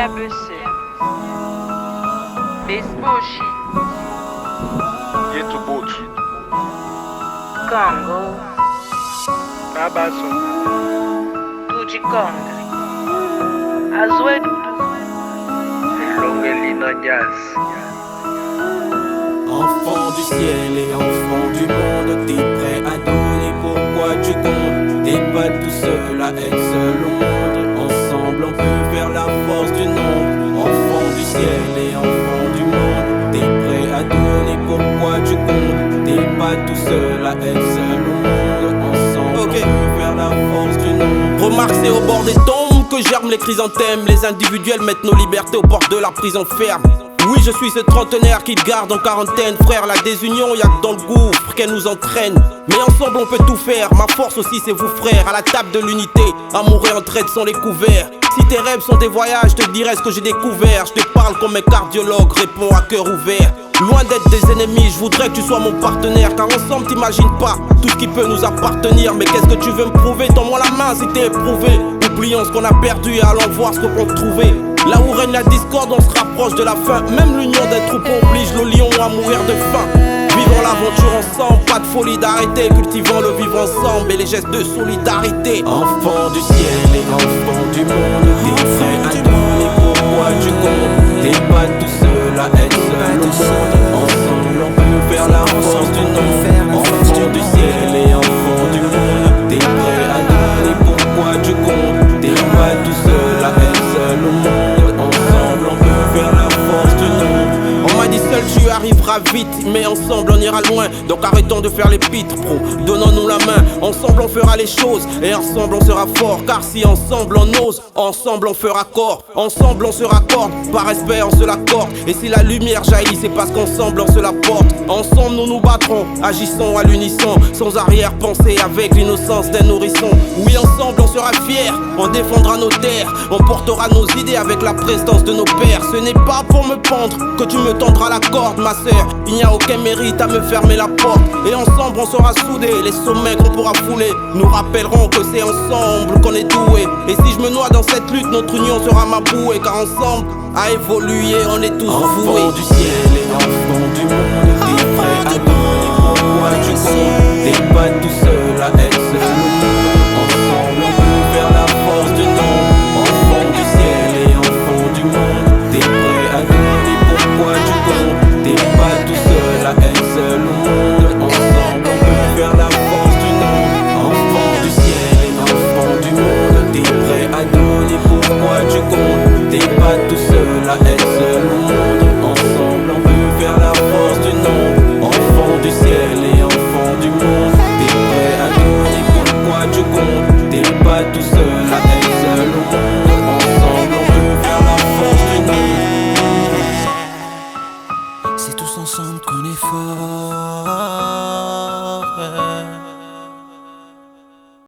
ABC, Bisbushi, Yetubutu, Congo, Babaso, Tujikonda, Azwedudu, Longelina Jazz. Enfant du ciel et enfant du monde, t'es prêt à donner pourquoi tu comptes. T'es pas tout seul à être seul au monde. Ensemble on peut faire la force du nombre. Enfant du ciel et enfant du monde, t'es prêt à donner pourquoi tu comptes. T'es pas tout seul à être seul au monde. Ensemble on peut faire la force du nombre. Remarque, c'est au bord des tombes que germent les chrysanthèmes. Les individuels mettent nos libertés au bord de la prison ferme. Oui, je suis ce trentenaire qui te garde en quarantaine. Frère, la désunion, y'a que dans le gouffre qu'elle nous entraîne. Mais ensemble on peut tout faire, ma force aussi c'est vous frères. À la table de l'unité, amour et entraide sont les couverts. Si tes rêves sont des voyages, je te dirai ce que j'ai découvert. Je te parle comme un cardiologue, réponds à cœur ouvert. Loin d'être des ennemis, je voudrais que tu sois mon partenaire. Car ensemble t'imagines pas tout ce qui peut nous appartenir. Mais qu'est-ce que tu veux me prouver? Tends-moi la main si t'es éprouvé. Oublions ce qu'on a perdu et allons voir ce qu'on peut trouver. Là où règne la discorde, on se rapproche de la fin. Même l'union des troupes oblige le lion à mourir de faim. Vivons l'aventure ensemble, pas de folie d'arrêter. Cultivons le vivre ensemble et les gestes de solidarité. Enfant du ciel et enfant du monde, t'es prêt à donner pourquoi tu comptes. T'es pas tout seul à être seul au monde. Ensemble on peut faire la force du nombre. Enfant du ciel et enfant du monde, t'es prêt à donner pourquoi tu comptes. T'es pas tout seul à être seul au monde. Ensemble on peut faire la force du nombre. On m'a dit seul tu arriveras vite, mais ensemble on ira loin. Donc arrêtons de faire les pitres, pro, donnons-nous la main. Ensemble on fera les choses, et ensemble on sera fort. Car si ensemble on ose, ensemble on fera corps. Ensemble on se raccorde, par respect on se l'accorde. Et si la lumière jaillit, c'est parce qu'ensemble on se la porte. Ensemble nous nous battrons, agissons à l'unisson. Sans arrière-pensée, avec l'innocence d'un nourrisson. Oui, ensemble on sera fiers, on défendra nos terres. On portera nos idées avec la prestance de nos pères. Ce n'est pas pour me pendre que tu me tendras la corde, ma sœur. Il n'y a aucun mérite à me fermer la porte. Et ensemble on sera soudés, les sommets qu'on pourra fouler nous rappelleront que c'est ensemble qu'on est doué. Et si je me noie dans cette lutte, notre union sera ma bouée. Car ensemble, à évoluer, on est tous voués. Enfant du ciel et enfant du monde, t'es prêt à donner pourquoi tu comptes. T'es pas tout seul à être seul.